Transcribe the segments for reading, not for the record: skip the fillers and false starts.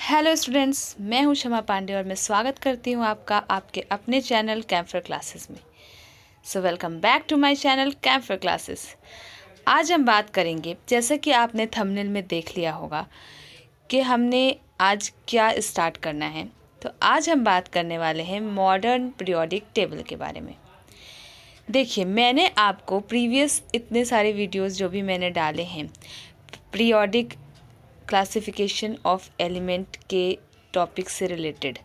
Hello students, मैं हूं शमा पांडे और मैं स्वागत करती हूं आपका आपके अपने चैनल कैम्फर क्लासेस में। So welcome back to my channel Camphor Classes. आज हम बात करेंगे, जैसा कि आपने थंबनेल में देख लिया होगा कि हमने आज क्या स्टार्ट करना है। तो आज हम बात करने वाले हैं मॉडर्न पीरियोडिक टेबल के बारे में। देखिए, मैंने आपको प्रीवियस इतने सारे वीडियोज़ जो भी मैंने डाले हैं पीरियोडिक क्लासिफिकेशन ऑफ एलिमेंट के टॉपिक से रिलेटेड,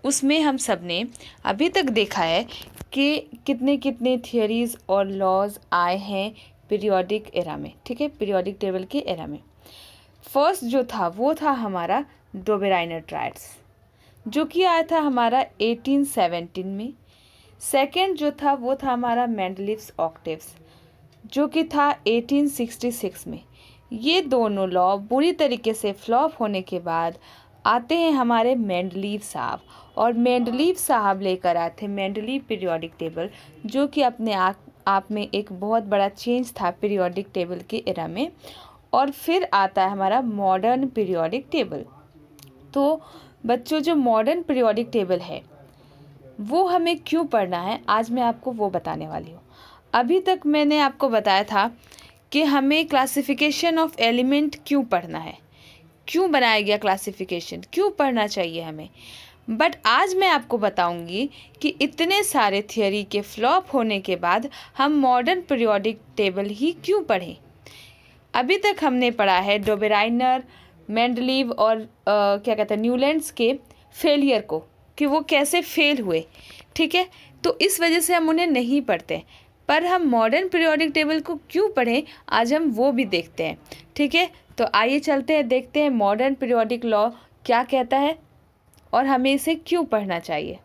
उसमें हम सब ने अभी तक देखा है कि कितने कितने थियरीज़ और लॉज आए हैं पीरियोडिक एरा में। ठीक है, पीरियोडिक टेबल के एरा में फर्स्ट जो था वो था हमारा डोबेराइनर ट्रायड्स, जो कि आया था हमारा 1817 में। सेकंड जो था वो था हमारा मेंडलीव्स ऑक्टेव्स, जो कि था 1866 में। ये दोनों लॉ बुरी तरीके से फ्लॉप होने के बाद आते हैं हमारे मेंडलीव साहब, और मेंडलीव साहब लेकर आए थे मेंडलीव पीरियोडिक टेबल, जो कि अपने आप में एक बहुत बड़ा चेंज था पीरियोडिक टेबल के एरा में। और फिर आता है हमारा मॉडर्न पीरियोडिक टेबल। तो बच्चों, जो मॉडर्न पीरियोडिक टेबल है वो हमें क्यों पढ़ना है, आज मैं आपको वो बताने वाली हूँ। अभी तक मैंने आपको बताया था कि हमें क्लासिफिकेशन ऑफ एलिमेंट क्यों पढ़ना है, क्यों बनाया गया क्लासिफिकेशन, क्यों पढ़ना चाहिए हमें। बट आज मैं आपको बताऊंगी कि इतने सारे थियरी के फ्लॉप होने के बाद हम मॉडर्न पीरियोडिक टेबल ही क्यों पढ़ें। अभी तक हमने पढ़ा है डोबेराइनर, मेंडलीव और क्या कहते हैं न्यूलैंड्स के फेलियर को, कि वो कैसे फेल हुए। ठीक है, तो इस वजह से हम उन्हें नहीं पढ़ते, पर हम मॉडर्न पीरियोडिक टेबल को क्यों पढ़ें, आज हम वो भी देखते हैं। ठीक है, तो आइए चलते हैं, देखते हैं मॉडर्न पीरियोडिक लॉ क्या कहता है और हमें इसे क्यों पढ़ना चाहिए।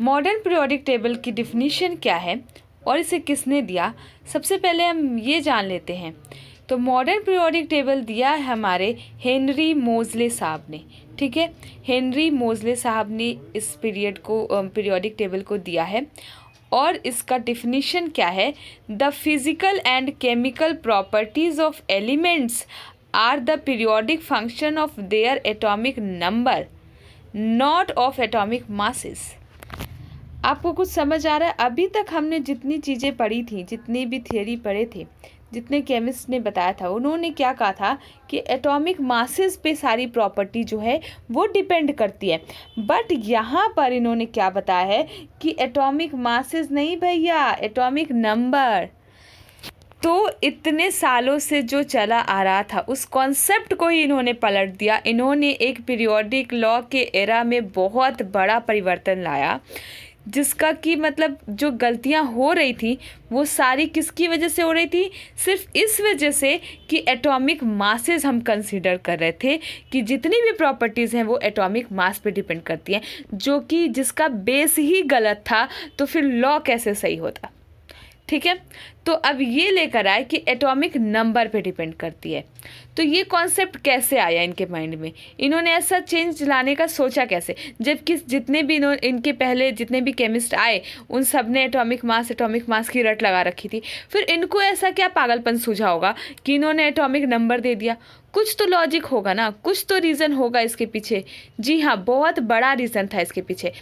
मॉडर्न पीरियोडिक टेबल की डिफिनीशन क्या है और इसे किसने दिया, सबसे पहले हम ये जान लेते हैं। तो मॉडर्न पीरियोडिक टेबल दिया है हमारे हेनरी मोज़ले साहब ने। ठीक है, हेनरी मोज़ले साहब ने इस पीरियोडिक टेबल को दिया है, और इसका डिफिनीशन क्या है। The physical and chemical properties of elements are the periodic function of their atomic number, not of atomic masses. आपको कुछ समझ आ रहा है? अभी तक हमने जितनी चीज़ें पढ़ी थी, जितनी भी थियरी पढ़े थे, जितने केमिस्ट ने बताया था, उन्होंने क्या कहा था कि एटॉमिक मासेस पे सारी प्रॉपर्टी जो है वो डिपेंड करती है। बट यहाँ पर इन्होंने क्या बताया है कि एटॉमिक मासेस नहीं भैया, एटॉमिक नंबर। तो इतने सालों से जो चला आ रहा था उस कॉन्सेप्ट को ही इन्होंने पलट दिया। इन्होंने एक पीरियोडिक लॉ के एरा में बहुत बड़ा परिवर्तन लाया, जिसका कि मतलब जो गलतियां हो रही थी वो सारी किसकी वजह से हो रही थी, सिर्फ इस वजह से कि एटॉमिक मासेस हम कंसीडर कर रहे थे कि जितनी भी प्रॉपर्टीज़ हैं वो एटॉमिक मास पे डिपेंड करती हैं, जो कि जिसका बेस ही गलत था, तो फिर लॉ कैसे सही होता। ठीक है, तो अब ये लेकर आए कि एटॉमिक नंबर पे डिपेंड करती है। तो ये कॉन्सेप्ट कैसे आया इनके माइंड में, इन्होंने ऐसा चेंज लाने का सोचा कैसे, जबकि जितने भी इनके पहले जितने भी केमिस्ट आए उन सब ने एटॉमिक मास की रट लगा रखी थी। फिर इनको ऐसा क्या पागलपन सूझा होगा कि इन्होंने एटॉमिक नंबर दे दिया। कुछ तो लॉजिक होगा ना, कुछ तो रीज़न होगा इसके पीछे। जी हाँ, बहुत बड़ा रीज़न था इसके पीछे।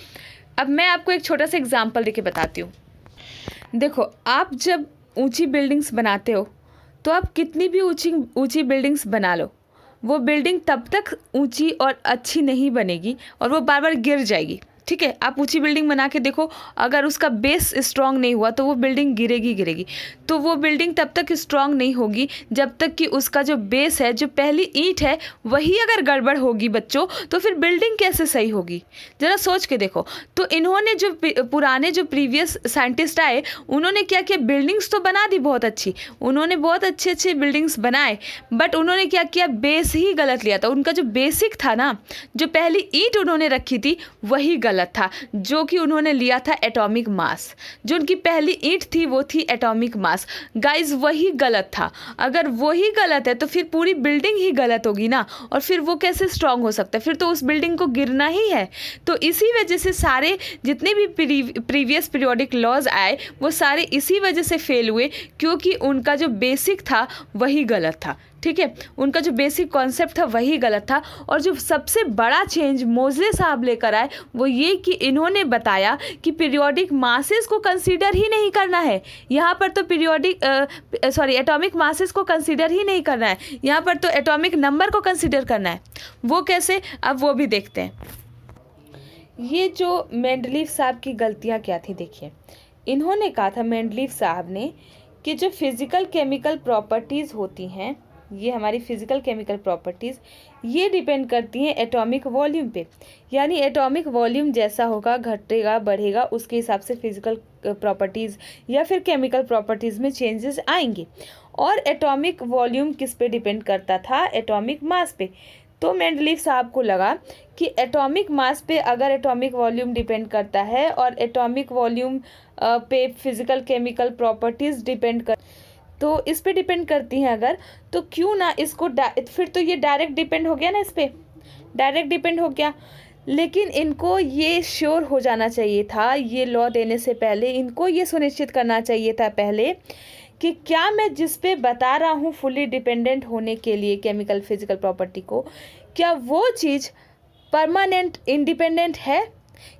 अब मैं आपको एक छोटा सा एग्जाम्पल देके बताती हूँ। देखो, आप जब ऊंची बिल्डिंग्स बनाते हो तो आप कितनी भी ऊंची बिल्डिंग्स बना लो, वो बिल्डिंग तब तक ऊंची और अच्छी नहीं बनेगी और वो बार बार गिर जाएगी। ठीक है, आप ऊंची बिल्डिंग बना के देखो, अगर उसका बेस स्ट्रांग नहीं हुआ तो वो बिल्डिंग गिरेगी। तो वो बिल्डिंग तब तक स्ट्रांग नहीं होगी जब तक कि उसका जो बेस है, जो पहली ईंट है, वही अगर गड़बड़ होगी बच्चों, तो फिर बिल्डिंग कैसे सही होगी, ज़रा सोच के देखो। तो इन्होंने जो पुराने जो प्रीवियस साइंटिस्ट आए, उन्होंने क्या किया, बिल्डिंग्स तो बना दी बहुत अच्छी, उन्होंने बहुत अच्छे बिल्डिंग्स बनाए, बट उन्होंने क्या किया, बेस ही गलत लिया था। उनका जो बेसिक था ना, जो पहली ईंट उन्होंने रखी थी, वही गलत था, जो कि उन्होंने लिया था एटॉमिक मास। जो उनकी पहली ईंट थी वो थी एटॉमिक मास। गाइस, वही गलत था। अगर वही गलत है तो फिर पूरी बिल्डिंग ही गलत होगी ना, और फिर वो कैसे स्ट्रांग हो सकता है, फिर तो उस बिल्डिंग को गिरना ही है। तो इसी वजह से सारे जितने भी प्रीवियस पीरियोडिक लॉज आए वो सारे इसी वजह से फेल हुए, क्योंकि उनका जो बेसिक था वही गलत था। ठीक है, उनका जो बेसिक कॉन्सेप्ट था वही गलत था। और जो सबसे बड़ा चेंज मोज़ले साहब लेकर आए वो ये कि इन्होंने बताया कि पीरियोडिक मासेस को कंसीडर ही नहीं करना है यहाँ पर, तो एटॉमिक मासेस को कंसीडर ही नहीं करना है यहाँ पर, तो एटॉमिक नंबर को कंसीडर करना है। वो कैसे, अब वो भी देखते हैं। ये जो मेंडलीव साहब की गलतियाँ क्या थी देखिए, इन्होंने कहा था मेंडलीव साहब ने कि जो फिज़िकल केमिकल प्रॉपर्टीज़ होती हैं, ये हमारी फिज़िकल केमिकल प्रॉपर्टीज़ ये डिपेंड करती हैं एटॉमिक वॉल्यूम पे, यानी एटॉमिक वॉल्यूम जैसा होगा, घटेगा बढ़ेगा, उसके हिसाब से फिज़िकल प्रॉपर्टीज़ या फिर केमिकल प्रॉपर्टीज़ में चेंजेस आएंगे। और एटॉमिक वॉल्यूम किस पे डिपेंड करता था, एटॉमिक मास पे। तो मेंडलीव साहब को लगा कि एटॉमिक मास पे अगर एटॉमिक वॉल्यूम डिपेंड करता है और एटॉमिक वॉल्यूम पे फिज़िकल केमिकल प्रॉपर्टीज़ डिपेंड कर, तो इस पे डिपेंड करती हैं अगर, तो क्यों ना इसको फिर तो ये डायरेक्ट डिपेंड हो गया ना, इस पे डायरेक्ट डिपेंड हो गया। लेकिन इनको ये श्योर हो जाना चाहिए था, ये लॉ देने से पहले इनको ये सुनिश्चित करना चाहिए था पहले कि क्या मैं जिस पे बता रहा हूँ फुली डिपेंडेंट होने के लिए केमिकल फिजिकल प्रॉपर्टी को, क्या वो चीज़ परमानेंट इंडिपेंडेंट है,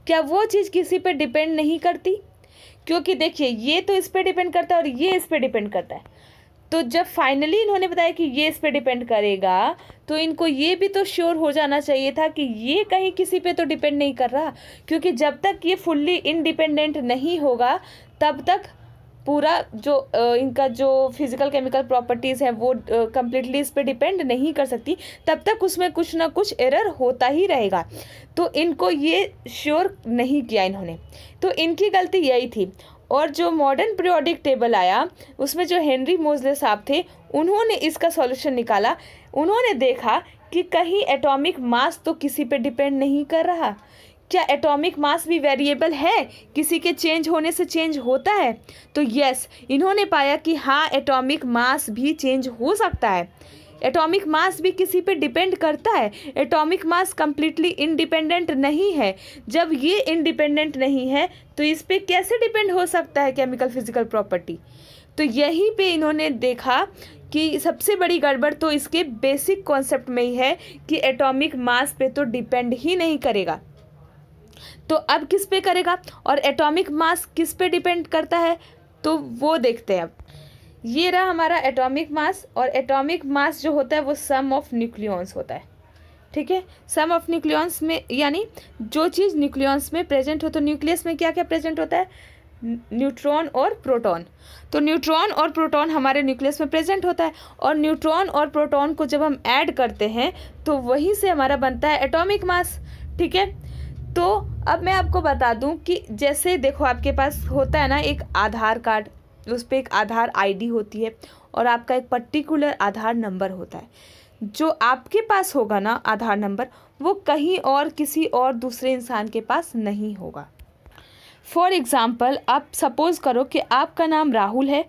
क्या वो चीज़ किसी पे डिपेंड नहीं करती। क्योंकि देखिए ये तो इस पे डिपेंड करता है और ये इस पे डिपेंड करता है। तो जब फाइनली इन्होंने बताया कि ये इस पे डिपेंड करेगा, तो इनको ये भी तो श्योर हो जाना चाहिए था कि ये कहीं किसी पे तो डिपेंड नहीं कर रहा, क्योंकि जब तक ये फुल्ली इंडिपेंडेंट नहीं होगा तब तक पूरा जो इनका जो फिज़िकल केमिकल प्रॉपर्टीज़ हैं वो कम्प्लीटली इस पे डिपेंड नहीं कर सकती, तब तक उसमें कुछ ना कुछ एरर होता ही रहेगा। तो इनको ये श्योर नहीं किया इन्होंने, तो इनकी गलती यही थी। और जो मॉडर्न पीरियोडिक टेबल आया उसमें जो हेनरी मोज़ले साहब थे उन्होंने इसका सॉल्यूशन निकाला। उन्होंने देखा कि कहीं एटॉमिक मास तो किसी पे डिपेंड नहीं कर रहा, क्या एटॉमिक मास भी वेरिएबल है, किसी के चेंज होने से चेंज होता है। तो यस, इन्होंने पाया कि हाँ एटॉमिक मास भी चेंज हो सकता है, एटॉमिक मास भी किसी पे डिपेंड करता है, एटॉमिक मास कम्प्लीटली इंडिपेंडेंट नहीं है। जब ये इंडिपेंडेंट नहीं है तो इस पे कैसे डिपेंड हो सकता है केमिकल फिजिकल प्रॉपर्टी। तो यहीं पे इन्होंने देखा कि सबसे बड़ी गड़बड़ तो इसके बेसिक कॉन्सेप्ट में ही है कि एटॉमिक मास पे तो डिपेंड ही नहीं करेगा, तो अब किस पे करेगा और एटॉमिक मास किस पे डिपेंड करता है, तो वो देखते हैं। अब ये रहा हमारा एटॉमिक मास, और एटॉमिक मास जो होता है वो सम ऑफ न्यूक्लियॉन्स होता है, ठीक है। सम ऑफ न्यूक्लियॉन्स में यानी जो चीज़ न्यूक्लियॉन्स में प्रेजेंट हो, तो न्यूक्लियस में क्या क्या प्रेजेंट होता है, न्यूट्रॉन और प्रोटॉन। तो न्यूट्रॉन और प्रोटॉन हमारे न्यूक्लियस में प्रेजेंट होता है, और न्यूट्रॉन और प्रोटॉन को जब हम ऐड करते हैं तो वहीं से हमारा बनता है एटॉमिक मास, ठीक है। तो अब मैं आपको बता दूं कि जैसे देखो आपके पास होता है ना एक आधार कार्ड, उस पर एक आधार आईडी होती है और आपका एक पर्टिकुलर आधार नंबर होता है। जो आपके पास होगा ना आधार नंबर, वो कहीं और किसी और दूसरे इंसान के पास नहीं होगा। फॉर एग्ज़ाम्पल आप सपोज़ करो कि आपका नाम राहुल है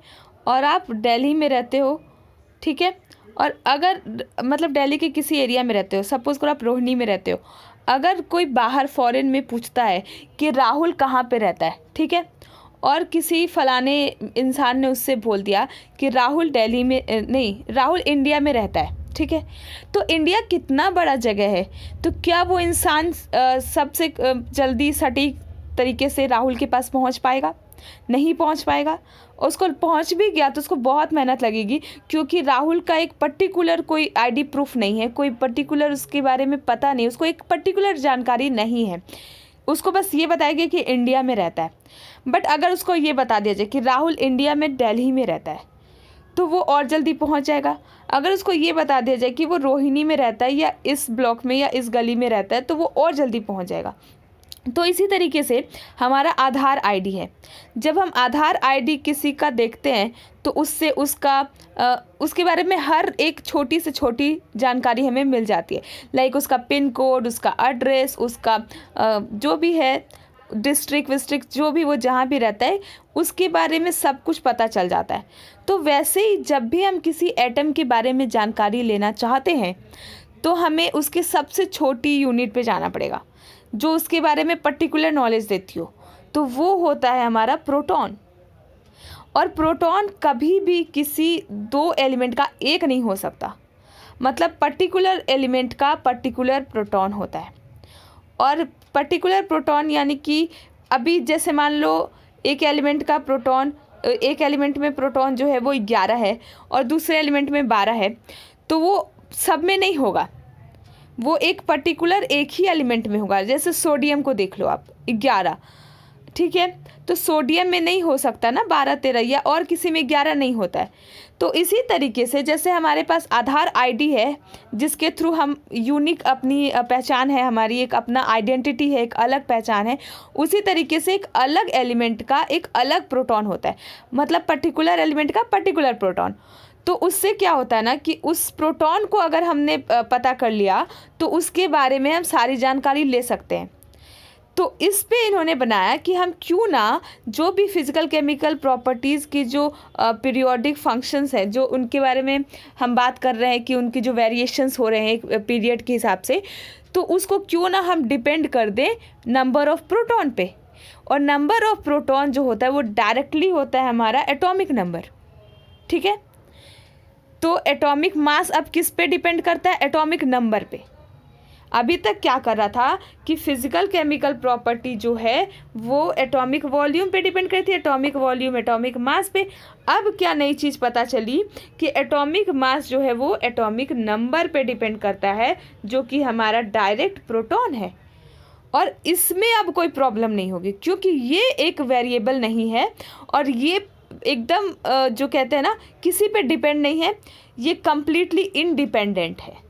और आप दिल्ली में रहते हो, ठीक है। और अगर मतलब दिल्ली के किसी एरिया में रहते हो, सपोज़ करो आप रोहिणी में रहते हो, अगर कोई बाहर फॉरेन में पूछता है कि राहुल कहाँ पे रहता है, ठीक है, और किसी फलाने इंसान ने उससे बोल दिया कि राहुल दिल्ली में नहीं, राहुल इंडिया में रहता है, ठीक है। तो इंडिया कितना बड़ा जगह है, तो क्या वो इंसान सबसे जल्दी सटीक तरीके से राहुल के पास पहुंच पाएगा, नहीं पहुंच पाएगा। उसको पहुंच भी गया तो उसको बहुत मेहनत लगेगी, क्योंकि राहुल का एक पर्टिकुलर कोई आईडी प्रूफ नहीं है, कोई पर्टिकुलर उसके बारे में पता नहीं, उसको एक पर्टिकुलर जानकारी नहीं है, उसको बस ये बताएगा कि इंडिया में रहता है। बट अगर उसको ये बता दिया जाए कि राहुल इंडिया में दिल्ली में रहता है तो वो और जल्दी पहुंच जाएगा। अगर उसको ये बता दिया जाए कि वो रोहिणी में रहता है या इस ब्लॉक में या इस गली में रहता है तो वो और जल्दी पहुंच जाएगा। तो इसी तरीके से हमारा आधार आईडी है, जब हम आधार आईडी किसी का देखते हैं तो उससे उसके बारे में हर एक छोटी से छोटी जानकारी हमें मिल जाती है, लाइक उसका पिन कोड, उसका एड्रेस, उसका जो भी है डिस्ट्रिक्ट विस्ट्रिक्ट जो भी वो जहाँ भी रहता है उसके बारे में सब कुछ पता चल जाता है। तो वैसे ही जब भी हम किसी एटम के बारे में जानकारी लेना चाहते हैं तो हमें उसके सबसे छोटी यूनिट पे जाना पड़ेगा जो उसके बारे में पर्टिकुलर नॉलेज देती हो, तो वो होता है हमारा प्रोटॉन। और प्रोटॉन कभी भी किसी दो एलिमेंट का एक नहीं हो सकता, मतलब पर्टिकुलर एलिमेंट का पर्टिकुलर प्रोटॉन होता है। और पर्टिकुलर प्रोटॉन यानी कि अभी जैसे मान लो एक एलिमेंट का प्रोटॉन, एक एलिमेंट में प्रोटॉन जो है वो 11 है और दूसरे एलिमेंट में 12 है, तो वो सब में नहीं होगा, वो एक पर्टिकुलर एक ही एलिमेंट में होगा। जैसे सोडियम को देख लो आप, 11, ठीक है, तो सोडियम में नहीं हो सकता ना 12, 13, या और किसी में 11 नहीं होता है। तो इसी तरीके से जैसे हमारे पास आधार आईडी है जिसके थ्रू हम यूनिक अपनी पहचान है, हमारी एक अपना आइडेंटिटी है, एक अलग पहचान है, उसी तरीके से एक अलग एलिमेंट का एक अलग प्रोटॉन होता है, मतलब पर्टिकुलर एलिमेंट का पर्टिकुलर प्रोटॉन। तो उससे क्या होता है ना कि उस प्रोटॉन को अगर हमने पता कर लिया तो उसके बारे में हम सारी जानकारी ले सकते हैं। तो इस पे इन्होंने बनाया कि हम क्यों ना जो भी फिज़िकल केमिकल प्रॉपर्टीज़ की जो पीरियोडिक फंक्शंस है, जो उनके बारे में हम बात कर रहे हैं कि उनकी जो वेरिएशंस हो रहे हैं एक पीरियड के हिसाब से, तो उसको क्यों ना हम डिपेंड कर दें नंबर ऑफ़ प्रोटॉन पे। और नंबर ऑफ़ प्रोटॉन जो होता है वो डायरेक्टली होता है हमारा एटॉमिक नंबर, ठीक है। तो एटॉमिक मास अब किस पे डिपेंड करता है? एटॉमिक नंबर पे। अभी तक क्या कर रहा था कि फिजिकल केमिकल प्रॉपर्टी जो है वो एटॉमिक वॉल्यूम पे डिपेंड करती है, एटॉमिक वॉल्यूम एटॉमिक मास पे। अब क्या नई चीज़ पता चली कि एटॉमिक मास जो है वो एटॉमिक नंबर पे डिपेंड करता है, जो कि हमारा डायरेक्ट प्रोटॉन है। और इसमें अब कोई प्रॉब्लम नहीं होगी क्योंकि ये एक वेरिएबल नहीं है और ये एकदम जो कहते हैं ना किसी पे डिपेंड नहीं है, ये कम्प्लीटली इंडिपेंडेंट है।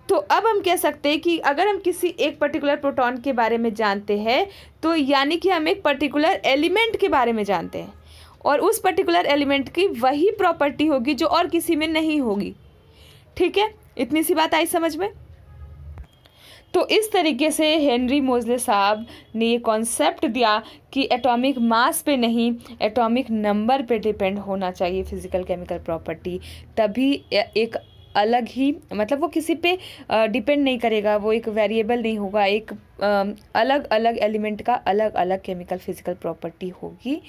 तो अब हम कह सकते हैं कि अगर हम किसी एक पर्टिकुलर प्रोटॉन के बारे में जानते हैं तो यानी कि हम एक पर्टिकुलर एलिमेंट के बारे में जानते हैं और उस पर्टिकुलर एलिमेंट की वही प्रॉपर्टी होगी जो और किसी में नहीं होगी, ठीक है। इतनी सी बात आई समझ में? तो इस तरीके से हेनरी मोज़ले साहब ने ये कॉन्सेप्ट दिया कि एटॉमिक मास पे नहीं, एटॉमिक नंबर पे डिपेंड होना चाहिए फिज़िकल केमिकल प्रॉपर्टी, तभी एक अलग ही, मतलब वो किसी पे डिपेंड नहीं करेगा, वो एक वेरिएबल नहीं होगा, एक अलग अलग एलिमेंट का अलग अलग केमिकल फिज़िकल प्रॉपर्टी होगी।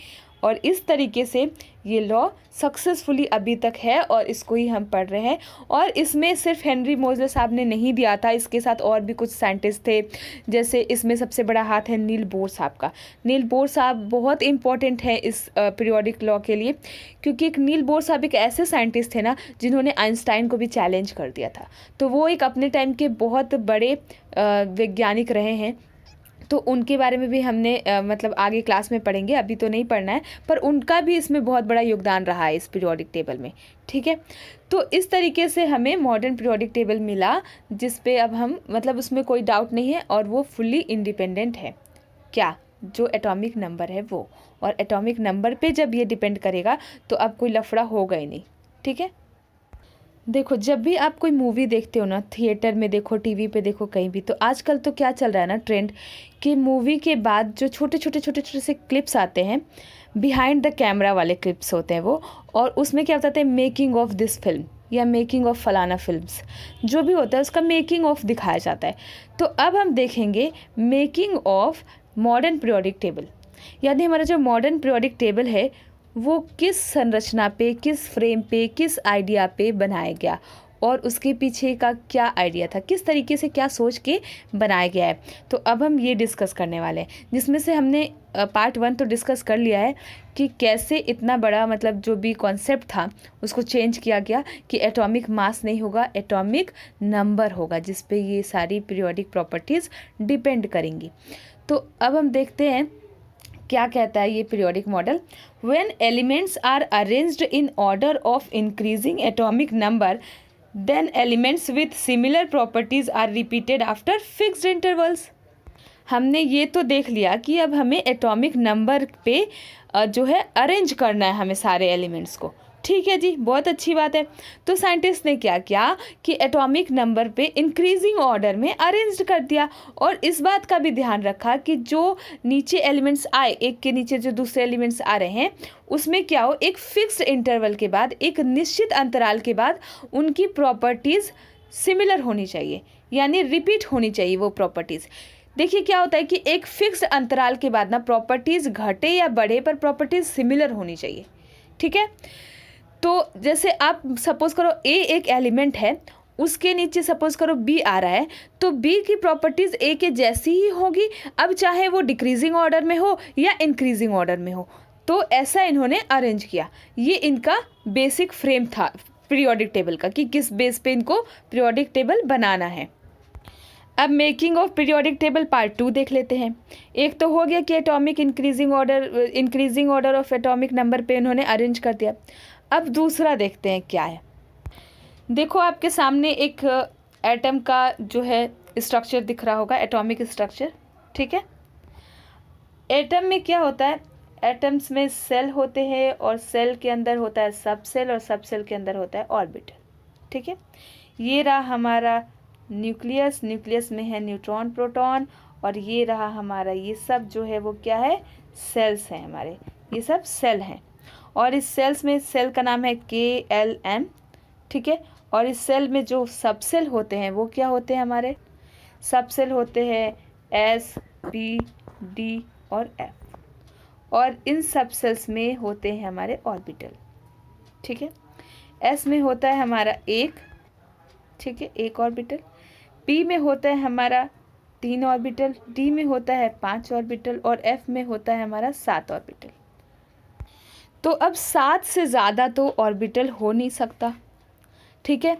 और इस तरीके से ये लॉ सक्सेसफुली अभी तक है और इसको ही हम पढ़ रहे हैं। और इसमें सिर्फ हेनरी मोज़ले साहब ने नहीं दिया था, इसके साथ और भी कुछ साइंटिस्ट थे। जैसे इसमें सबसे बड़ा हाथ है नील बोर साहब का। नील बोर साहब बहुत इंपॉर्टेंट है इस पीरियोडिक लॉ के लिए, क्योंकि एक नील बोर साहब एक ऐसे साइंटिस्ट थे ना जिन्होंने आइंस्टाइन को भी चैलेंज कर दिया था। तो वो एक अपने टाइम के बहुत बड़े वैज्ञानिक रहे हैं। तो उनके बारे में भी हमने मतलब आगे क्लास में पढ़ेंगे, अभी तो नहीं पढ़ना है, पर उनका भी इसमें बहुत बड़ा योगदान रहा है इस पीरियोडिक टेबल में, ठीक है। तो इस तरीके से हमें मॉडर्न पीरियोडिक टेबल मिला जिस पे अब हम, मतलब उसमें कोई डाउट नहीं है और वो फुल्ली इंडिपेंडेंट है। क्या? जो एटॉमिक नंबर है वो, और एटॉमिक नंबर पे जब ये डिपेंड करेगा तो अब कोई लफड़ा होगा ही नहीं, ठीक है। देखो, जब भी आप कोई मूवी देखते हो ना, थिएटर में देखो, टीवी पे देखो, कहीं भी, तो आजकल तो क्या चल रहा है ना ट्रेंड कि मूवी के बाद जो छोटे छोटे से क्लिप्स आते हैं, बिहाइंड द कैमरा वाले क्लिप्स होते हैं वो, और उसमें क्या होता है, मेकिंग ऑफ दिस फिल्म या मेकिंग ऑफ फलाना फिल्म्स, जो भी होता है उसका मेकिंग ऑफ दिखाया जाता है। तो अब हम देखेंगे making of modern periodic table, यानी हमारा जो मॉडर्न पीरियोडिक टेबल है वो किस संरचना पे, किस फ्रेम पे, किस आइडिया पे बनाया गया और उसके पीछे का क्या आइडिया था, किस तरीके से क्या सोच के बनाया गया है। तो अब हम ये डिस्कस करने वाले हैं, जिसमें से हमने पार्ट 1 तो डिस्कस कर लिया है कि कैसे इतना बड़ा, मतलब जो भी कॉन्सेप्ट था उसको चेंज किया गया कि एटॉमिक मास नहीं होगा, एटॉमिक नंबर होगा, जिस पे ये सारी पीरियोडिक प्रॉपर्टीज़ डिपेंड करेंगी। तो अब हम देखते हैं क्या कहता है ये periodic model. When elements are arranged in order of increasing atomic number, then elements with similar properties are repeated after fixed intervals. हमने ये तो देख लिया कि अब हमें एटॉमिक नंबर पे जो है अरेंज करना है हमें सारे एलिमेंट्स को, ठीक है जी, बहुत अच्छी बात है। तो साइंटिस्ट ने क्या किया कि एटॉमिक नंबर पे इंक्रीजिंग ऑर्डर में अरेंज कर दिया, और इस बात का भी ध्यान रखा कि जो नीचे एलिमेंट्स आए, एक के नीचे जो दूसरे एलिमेंट्स आ रहे हैं, उसमें क्या हो, एक फिक्स्ड इंटरवल के बाद, एक निश्चित अंतराल के बाद उनकी प्रॉपर्टीज़ सिमिलर होनी चाहिए, यानी रिपीट होनी चाहिए वो प्रॉपर्टीज़। देखिए क्या होता है कि एक फिक्स्ड अंतराल के बाद ना प्रॉपर्टीज़ घटे या बढ़े, पर प्रॉपर्टीज़ सिमिलर होनी चाहिए। ठीक है। तो जैसे आप सपोज़ करो ए एक एलिमेंट है, उसके नीचे सपोज़ करो बी आ रहा है, तो बी की प्रॉपर्टीज़ ए के जैसी ही होगी, अब चाहे वो डिक्रीजिंग ऑर्डर में हो या इंक्रीजिंग ऑर्डर में हो। तो ऐसा इन्होंने अरेंज किया। ये इनका बेसिक फ्रेम था पीरियोडिक टेबल का, कि किस बेस पे इनको पीरियोडिक टेबल बनाना है। अब making of periodic table part 2 देख लेते हैं। एक तो हो गया कि atomic increasing order of atomic number पे इन्होंने अरेंज कर दिया। अब दूसरा देखते हैं क्या है। देखो आपके सामने एक एटम का जो है स्ट्रक्चर दिख रहा होगा, एटॉमिक स्ट्रक्चर, ठीक है। एटम में क्या होता है, एटम्स में सेल होते हैं और सेल के अंदर होता है सब सेल और सब सेल के अंदर होता है ऑर्बिटल, ठीक है। ये रहा हमारा न्यूक्लियस, न्यूक्लियस में है न्यूट्रॉन प्रोटॉन, और ये रहा हमारा, ये सब जो है वो क्या है, सेल्स हैं हमारे, ये सब सेल हैं। और इस सेल्स में सेल का नाम है KLM, ठीक है। और इस सेल में जो सब सेल होते हैं वो क्या होते हैं, हमारे सब सेल होते हैं S, P, D और F, और इन सब सेल्स में होते हैं हमारे ऑर्बिटल, ठीक है। S में होता है हमारा एक, ठीक है, एक ऑर्बिटल। P में होता है हमारा 3 ऑर्बिटल, D में होता है 5 ऑर्बिटल, और F में होता है हमारा 7 ऑर्बिटल। तो अब 7 से ज़्यादा तो ऑर्बिटल हो नहीं सकता, ठीक है।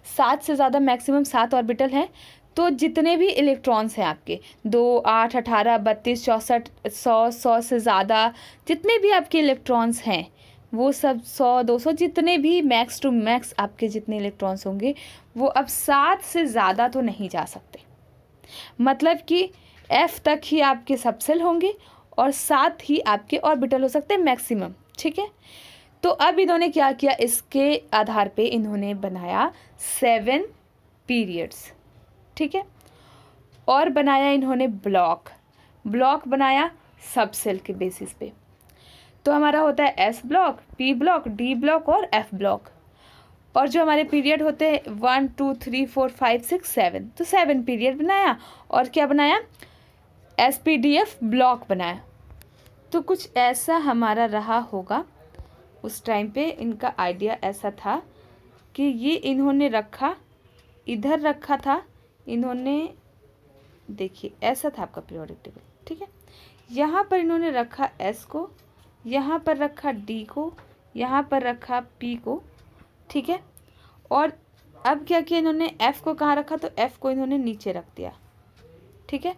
7 से ज़्यादा मैक्सिमम 7 ऑर्बिटल हैं। तो जितने भी इलेक्ट्रॉन्स हैं आपके 2, 8, 18, 32, 64, 100 से ज़्यादा जितने भी आपके इलेक्ट्रॉन्स हैं, वो सब 100, 200 जितने भी मैक्स टू मैक्स आपके जितने इलेक्ट्रॉन्स होंगे, वो अब 7 से ज़्यादा तो नहीं जा सकते। मतलब कि F तक ही आपके सब सेल होंगे और 7 ही आपके ऑर्बिटल हो सकते हैं मैक्सिमम, ठीक है। तो अब इन्होंने क्या किया, इसके आधार पे इन्होंने बनाया 7 पीरियड्स, ठीक है। और बनाया इन्होंने ब्लॉक बनाया सब सेल के बेसिस पे। तो हमारा होता है S block, P block, D block और F ब्लॉक। और जो हमारे पीरियड होते हैं 1, 2, 3, 4, 5, 6, 7, तो 7 पीरियड बनाया। और क्या बनाया, SPDF ब्लॉक बनाया। तो कुछ ऐसा हमारा रहा होगा उस टाइम पे। इनका आइडिया ऐसा था कि ये इन्होंने रखा, इधर रखा था इन्होंने, देखिए ऐसा था आपका पीरियोडिक टेबल, ठीक है। यहाँ पर इन्होंने रखा S को, यहाँ पर रखा D को, यहाँ पर रखा P को, ठीक है। और अब क्या किया इन्होंने, F को कहाँ रखा, तो F को इन्होंने नीचे रख दिया, ठीक है।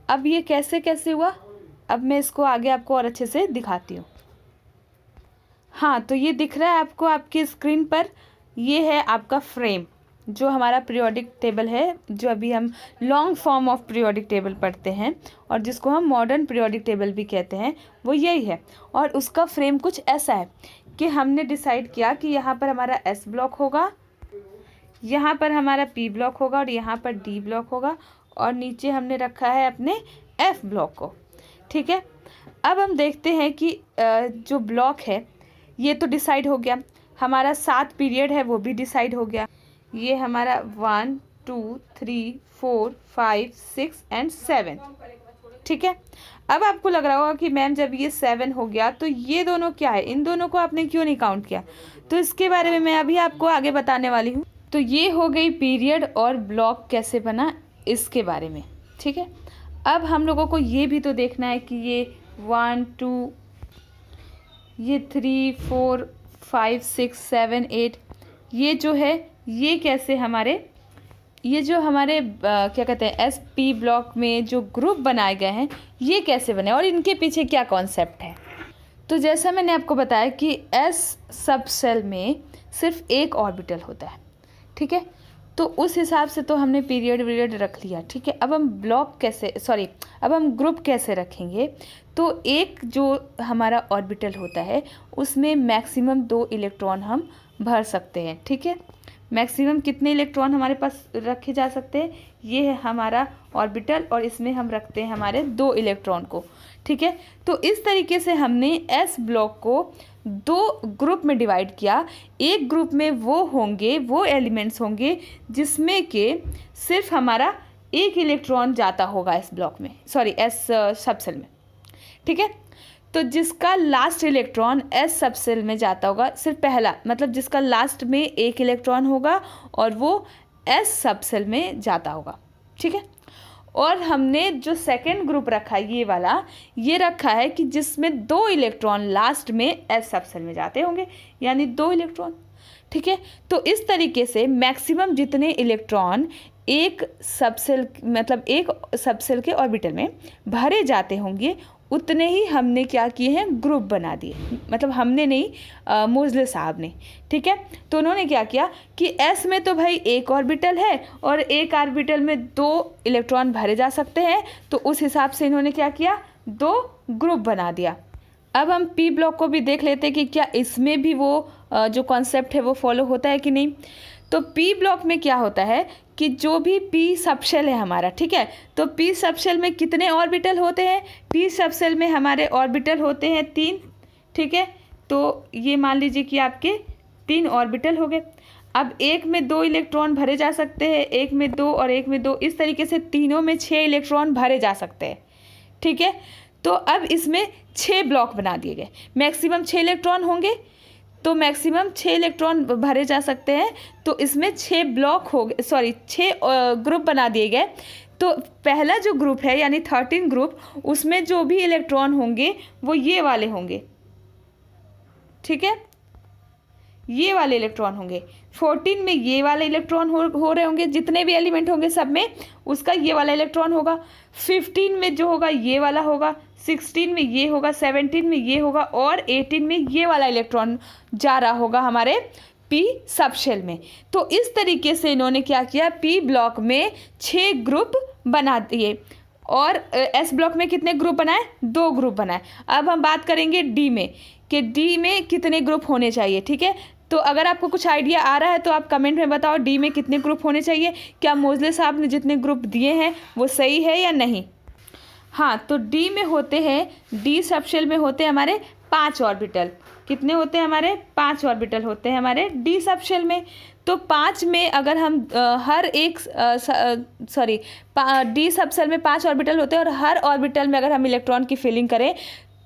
अब ये कैसे कैसे हुआ, अब मैं इसको आगे आपको और अच्छे से दिखाती हूँ। हाँ, तो ये दिख रहा है आपको आपकी स्क्रीन पर, ये है आपका फ्रेम जो हमारा पीरियोडिक टेबल है, जो अभी हम long form of periodic table पढ़ते हैं और जिसको हम मॉडर्न पीरियोडिक टेबल भी कहते हैं, वो यही है। और उसका फ्रेम कुछ ऐसा है कि हमने डिसाइड किया कि यहाँ पर हमारा S ब्लॉक होगा, यहाँ पर हमारा P ब्लॉक होगा और यहाँ पर D ब्लॉक होगा, और नीचे हमने रखा है अपने F ब्लॉक को, ठीक है। अब हम देखते हैं कि जो ब्लॉक है ये तो डिसाइड हो गया, हमारा 7 पीरियड है वो भी डिसाइड हो गया। ये हमारा 1, 2, 3, 4, 5, 6 एंड 7, ठीक है। अब आपको लग रहा होगा कि मैम जब ये 7 हो गया तो ये दोनों क्या है, इन दोनों को आपने क्यों नहीं काउंट किया, तो इसके बारे में मैं अभी आपको आगे बताने वाली हूँ। तो ये हो गई पीरियड और ब्लॉक कैसे बना इसके बारे में, ठीक है। अब हम लोगों को ये भी तो देखना है कि ये 1, 2, ये 3, 4, 5, 6, 7, 8, ये जो है ये कैसे हमारे, ये जो हमारे क्या कहते हैं SP ब्लॉक में जो ग्रुप बनाए गए हैं ये कैसे बने और इनके पीछे क्या कॉन्सेप्ट है। तो जैसा मैंने आपको बताया कि S सब सेल में सिर्फ एक ऑर्बिटल होता है, ठीक है। तो उस हिसाब से तो हमने पीरियड रख लिया, ठीक है। अब हम अब हम ग्रुप कैसे रखेंगे। तो एक जो हमारा ऑर्बिटल होता है उसमें मैक्सिमम 2 इलेक्ट्रॉन हम भर सकते हैं, ठीक है। मैक्सिमम कितने इलेक्ट्रॉन हमारे पास रखे जा सकते हैं, ये है हमारा ऑर्बिटल और इसमें हम रखते हैं हमारे 2 इलेक्ट्रॉन को, ठीक है। तो इस तरीके से हमने S ब्लॉक को 2 ग्रुप में डिवाइड किया। एक ग्रुप में वो एलिमेंट्स होंगे जिसमें के सिर्फ हमारा 1 इलेक्ट्रॉन जाता होगा S ब्लॉक में, S सब सेल में, ठीक है। तो जिसका लास्ट इलेक्ट्रॉन एस सब सेल में जाता होगा, सिर्फ पहला, मतलब जिसका लास्ट में एक इलेक्ट्रॉन होगा और वो एस सब सेल में जाता होगा, ठीक है। और हमने जो सेकेंड ग्रुप रखा है ये वाला, ये रखा है कि जिसमें 2 इलेक्ट्रॉन लास्ट में एस सब सेल में जाते होंगे, यानी 2 इलेक्ट्रॉन, ठीक है। तो इस तरीके से मैक्सिमम जितने इलेक्ट्रॉन एक सबसेल, मतलब एक सबसेल के ऑर्बिटल में भरे जाते होंगे, उतने ही हमने क्या किए हैं, ग्रुप बना दिए। मतलब हमने नहीं, मोज़ले साहब ने, ठीक है। तो उन्होंने क्या किया कि एस में तो भाई एक ऑर्बिटल है और एक ऑर्बिटल में 2 इलेक्ट्रॉन भरे जा सकते हैं, तो उस हिसाब से इन्होंने क्या किया, 2 ग्रुप बना दिया। अब हम पी ब्लॉक को भी देख लेते हैं कि क्या इसमें भी वो जो कॉन्सेप्ट है वो फॉलो होता है कि नहीं। तो पी ब्लॉक में क्या होता है कि जो भी पी सबशेल है हमारा, ठीक है, तो पी सबशेल में कितने ऑर्बिटल होते हैं, पी सबशेल में हमारे ऑर्बिटल होते हैं 3, ठीक है। तो ये मान लीजिए कि आपके 3 ऑर्बिटल हो गए। अब एक में 2 इलेक्ट्रॉन भरे जा सकते हैं, एक में 2 और एक में 2, इस तरीके से तीनों में 6 इलेक्ट्रॉन भरे जा सकते हैं, ठीक है। तो अब इसमें 6 ब्लॉक बना दिए गए, मैक्सिमम 6 इलेक्ट्रॉन होंगे, तो मैक्सिमम 6 इलेक्ट्रॉन भरे जा सकते हैं, तो इसमें 6 ब्लॉक हो गए, सॉरी 6 ग्रुप बना दिए गए। तो पहला जो ग्रुप है यानी 13 ग्रुप, उसमें जो भी इलेक्ट्रॉन होंगे वो ये वाले होंगे, ठीक है, ये वाले इलेक्ट्रॉन होंगे। 14 में ये वाले इलेक्ट्रॉन हो रहे होंगे, जितने भी एलिमेंट होंगे सब में उसका ये वाला इलेक्ट्रॉन होगा। 15 में जो होगा ये वाला होगा, 16 में ये होगा, 17 में ये होगा और 18 में ये वाला इलेक्ट्रॉन जा रहा होगा हमारे पी सबशेल में। तो इस तरीके से इन्होंने क्या किया, पी ब्लॉक में 6 ग्रुप बना दिए और एस ब्लॉक में कितने ग्रुप बनाए, 2 ग्रुप बनाए। अब हम बात करेंगे डी में कि डी में कितने ग्रुप होने चाहिए, ठीक है। तो अगर आपको कुछ आइडिया आ रहा है तो आप कमेंट में बताओ डी में कितने ग्रुप होने चाहिए, क्या मोज़ले साहब ने जितने ग्रुप दिए हैं वो सही है या नहीं। हाँ, तो डी में होते हैं, डी सबशेल में होते हैं हमारे 5 ऑर्बिटल। कितने होते हैं हमारे, 5 ऑर्बिटल होते हैं हमारे डी सबशेल में। तो 5 में अगर हम हर एक डी सबशेल में 5 ऑर्बिटल होते हैं और हर ऑर्बिटल में अगर हम इलेक्ट्रॉन की फिलिंग करें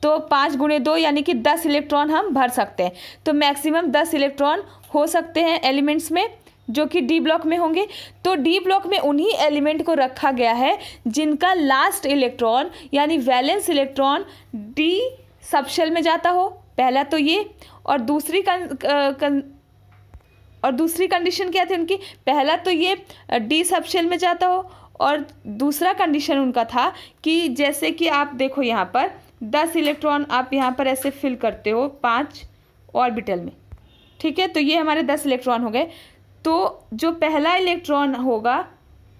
तो 5 × 2 यानी कि 10 इलेक्ट्रॉन हम भर सकते हैं। तो मैक्सिमम 10 इलेक्ट्रॉन हो सकते हैं एलिमेंट्स में जो कि डी ब्लॉक में होंगे। तो डी ब्लॉक में उन्हीं एलिमेंट को रखा गया है जिनका लास्ट इलेक्ट्रॉन यानी वैलेंस इलेक्ट्रॉन डी सबशेल में जाता हो, पहला तो ये, और दूसरी कंडीशन क्या थी उनकी, पहला तो ये डी सबशेल में जाता हो और दूसरा कंडीशन उनका था कि जैसे कि आप देखो यहाँ पर 10 इलेक्ट्रॉन आप यहाँ पर ऐसे फिल करते हो 5 ऑर्बिटल में, ठीक है। तो ये हमारे 10 इलेक्ट्रॉन हो गए। तो जो पहला इलेक्ट्रॉन होगा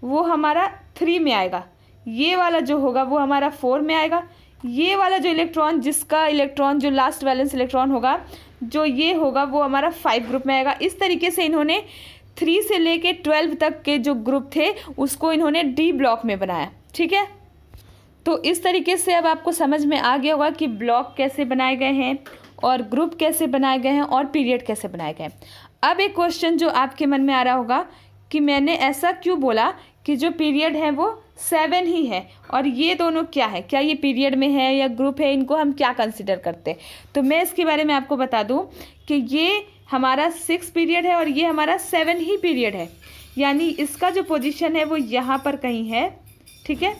वो हमारा 3 में आएगा, ये वाला जो होगा वो हमारा 4 में आएगा, ये वाला जो इलेक्ट्रॉन जिसका इलेक्ट्रॉन जो लास्ट वैलेंस इलेक्ट्रॉन होगा जो ये होगा वो हमारा 5 ग्रुप में आएगा। इस तरीके से इन्होंने 3 से लेके 12 तक के जो ग्रुप थे उसको इन्होंने डी ब्लॉक में बनाया, ठीक है। तो इस तरीके से अब आपको समझ में आ गया होगा कि ब्लॉक कैसे बनाए गए हैं और ग्रुप कैसे बनाए गए हैं और पीरियड कैसे बनाए गए हैं। अब एक क्वेश्चन जो आपके मन में आ रहा होगा कि मैंने ऐसा क्यों बोला कि जो पीरियड है वो 7 ही है और ये दोनों क्या है, क्या ये पीरियड में है या ग्रुप है, इनको हम क्या कंसिडर करते हैं। तो मैं इसके बारे में आपको बता दूं कि ये हमारा 6 पीरियड है और ये हमारा 7 ही पीरियड है, यानी इसका जो पोजीशन है वो यहाँ पर कहीं है, ठीक है।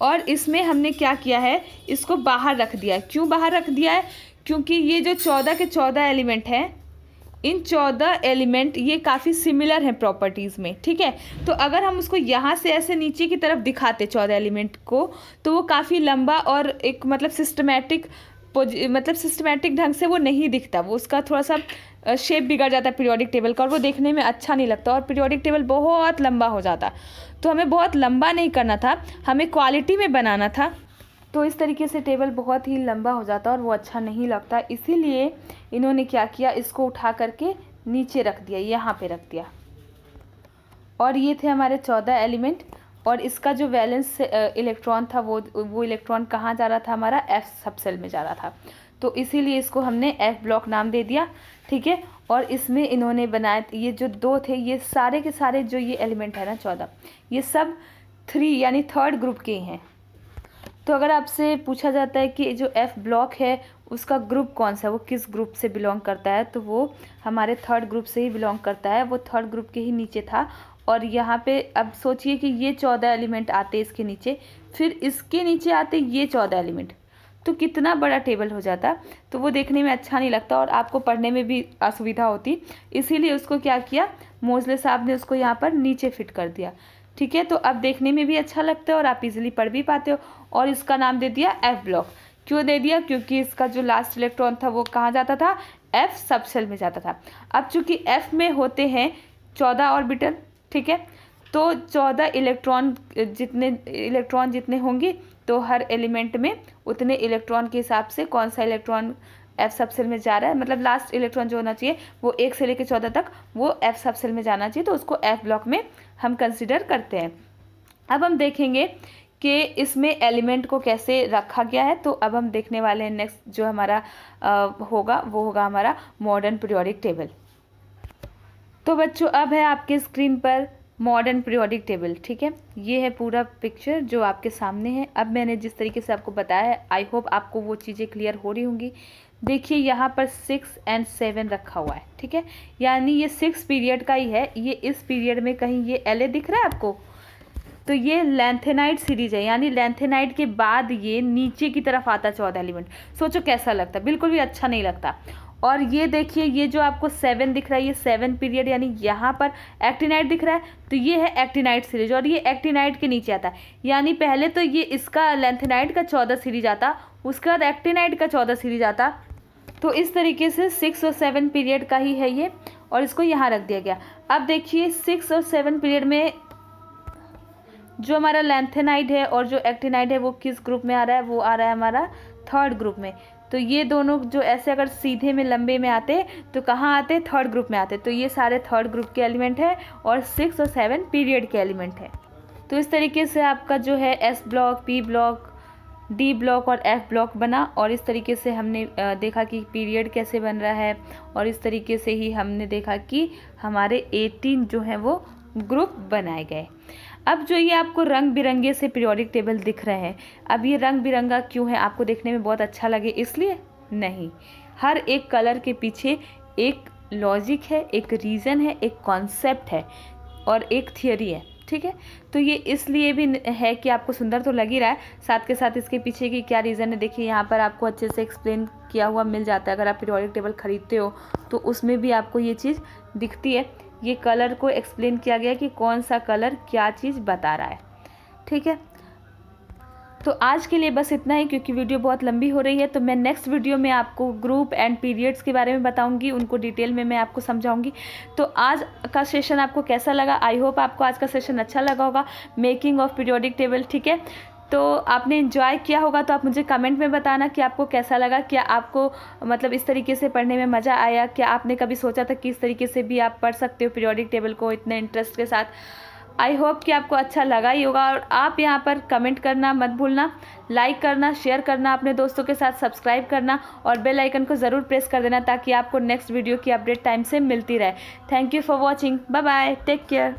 और इसमें हमने क्या किया है, इसको बाहर रख दिया है। क्यों बाहर रख दिया है, क्योंकि ये जो 14 के 14 एलिमेंट हैं, इन 14 एलिमेंट ये काफ़ी सिमिलर हैं प्रॉपर्टीज़ में, ठीक है। तो अगर हम उसको यहाँ से ऐसे नीचे की तरफ दिखाते 14 एलिमेंट को तो वो काफ़ी लंबा और एक मतलब सिस्टमैटिक ढंग से वो नहीं दिखता, वो उसका थोड़ा सा शेप बिगड़ जाता है पीरियोडिक टेबल का और वो देखने में अच्छा नहीं लगता और पीरियोडिक टेबल बहुत लंबा हो जाता। तो हमें बहुत लंबा नहीं करना था, हमें क्वालिटी में बनाना था, तो इस तरीके से टेबल बहुत ही लंबा हो जाता और वो अच्छा नहीं लगता। इसीलिए इन्होंने क्या किया, इसको उठा करके नीचे रख दिया, यहाँ पे रख दिया। और ये थे हमारे 14 एलिमेंट और इसका जो वैलेंस इलेक्ट्रॉन था वो इलेक्ट्रॉन कहाँ जा रहा था, हमारा एफ सबसेल में जा रहा था। तो इसीलिए इसको हमने एफ ब्लॉक नाम दे दिया, ठीक है। और इसमें इन्होंने बनाए ये जो 2 थे, ये सारे के सारे जो ये एलिमेंट है ना 14, ये सब 3 यानी 3rd ग्रुप के ही हैं। तो अगर आपसे पूछा जाता है कि जो एफ ब्लॉक है उसका ग्रुप कौन सा है, वो किस ग्रुप से बिलोंग करता है, तो वो हमारे थर्ड ग्रुप से ही बिलोंग करता है। वो थर्ड ग्रुप के ही नीचे था। और यहाँ पे अब सोचिए कि ये 14 एलिमेंट आते इसके नीचे, फिर इसके नीचे आते ये 14 एलिमेंट, तो कितना बड़ा टेबल हो जाता। तो वो देखने में अच्छा नहीं लगता और आपको पढ़ने में भी असुविधा होती। इसीलिए उसको क्या किया, मोजले साहब ने उसको यहाँ पर नीचे फिट कर दिया। ठीक है, तो अब देखने में भी अच्छा लगता है और आप इजीली पढ़ भी पाते हो। और इसका नाम दे दिया एफ ब्लॉक। क्यों दे दिया, क्योंकि इसका जो लास्ट इलेक्ट्रॉन था वो कहाँ जाता था, एफ सबसेल में जाता था। अब चूंकि एफ में होते हैं 14 ऑर्बिटल, ठीक है, तो 14 इलेक्ट्रॉन जितने होंगे तो हर एलिमेंट में उतने इलेक्ट्रॉन के हिसाब से कौन सा इलेक्ट्रॉन एफ सबसेल में जा रहा है, मतलब लास्ट इलेक्ट्रॉन जो होना चाहिए वो 1 से लेकर 14 तक वो एफ सबसेल में जाना चाहिए, तो उसको एफ ब्लॉक में हम कंसिडर करते हैं। अब हम देखेंगे कि इसमें एलिमेंट को कैसे रखा गया है। तो अब हम देखने वाले हैं नेक्स्ट जो हमारा होगा वो होगा हमारा मॉडर्न पीरियोडिक टेबल। तो बच्चों अब है आपके स्क्रीन पर मॉडर्न पीरियोडिक टेबल। ठीक है, ये है पूरा पिक्चर जो आपके सामने है। अब मैंने जिस तरीके से आपको बताया है, आई होप आपको वो चीज़ें क्लियर हो रही होंगी। देखिए यहाँ पर 6 और 7 रखा हुआ है। ठीक है, यानी ये 6 पीरियड का ही है। ये इस पीरियड में कहीं ये LA दिख रहा है आपको, तो ये लैंथेनाइड सीरीज है, यानी लैंथेनाइड के बाद ये नीचे की तरफ आता 14 एलिमेंट। सोचो कैसा लगता है, बिल्कुल भी अच्छा नहीं लगता। और ये देखिए ये जो आपको 7 दिख रहा है, ये 7 पीरियड, यानी यहाँ पर एक्टिनाइड दिख रहा है, तो ये है एक्टिनाइड सीरीज और ये एक्टिनाइड के नीचे आता है। यानी पहले तो ये इसका लैंथेनाइड का 14 सीरीज आता, उसके बाद एक्टिनाइड का 14 सीरीज आता। तो इस तरीके से 6 और 7 पीरियड का ही है ये, और इसको यहाँ रख दिया गया। अब देखिए 6 और 7 पीरियड में जो हमारा लैंथेनाइड है और जो एक्टिनाइड है वो किस ग्रुप में आ रहा है, वो आ रहा है हमारा थर्ड ग्रुप में। तो ये दोनों जो ऐसे अगर सीधे में लंबे में आते तो कहाँ आते, थर्ड ग्रुप में आते। तो ये सारे थर्ड ग्रुप के एलिमेंट है और 6 और 7 पीरियड के एलिमेंट है। तो इस तरीके से आपका जो है S block, P block, D block और एफ ब्लॉक बना। और इस तरीके से हमने देखा कि पीरियड कैसे बन रहा है, और इस तरीके से ही हमने देखा कि हमारे 18 जो हैं वो ग्रुप बनाए गए। अब जो ये आपको रंग बिरंगे से पीरियोडिक टेबल दिख रहे हैं, अब ये रंग बिरंगा क्यों है, आपको देखने में बहुत अच्छा लगे इसलिए नहीं, हर एक कलर के पीछे एक लॉजिक है, एक रीज़न है, एक कॉन्सेप्ट है और एक थियोरी है। ठीक है, तो ये इसलिए भी है कि आपको सुंदर तो लग ही रहा है, साथ के साथ इसके पीछे की क्या रीज़न है देखिए यहाँ पर आपको अच्छे से एक्सप्लेन किया हुआ मिल जाता है। अगर आप पीरियोडिक टेबल ख़रीदते हो तो उसमें भी आपको ये चीज़ दिखती है, ये कलर को एक्सप्लेन किया गया कि कौन सा कलर क्या चीज़ बता रहा है। ठीक है, तो आज के लिए बस इतना ही, क्योंकि वीडियो बहुत लंबी हो रही है। तो मैं नेक्स्ट वीडियो में आपको ग्रुप एंड पीरियड्स के बारे में बताऊंगी, उनको डिटेल में मैं आपको समझाऊंगी। तो आज का सेशन आपको कैसा लगा, आई होप आपको आज का सेशन अच्छा लगा होगा, मेकिंग ऑफ पीरियोडिक टेबल। ठीक है, तो आपने एंजॉय किया होगा तो आप मुझे कमेंट में बताना कि आपको कैसा लगा, क्या आपको मतलब इस तरीके से पढ़ने में मज़ा आया, क्या आपने कभी सोचा था कि इस तरीके से भी आप पढ़ सकते हो पीरियोडिक टेबल को इतने इंटरेस्ट के साथ। आई होप कि आपको अच्छा लगा ही होगा। और आप यहाँ पर कमेंट करना मत भूलना, लाइक करना, शेयर करना अपने दोस्तों के साथ, सब्सक्राइब करना और बेल आइकन को ज़रूर प्रेस कर देना ताकि आपको नेक्स्ट वीडियो की अपडेट टाइम से मिलती रहे। Thank you for watching, bye bye, take care.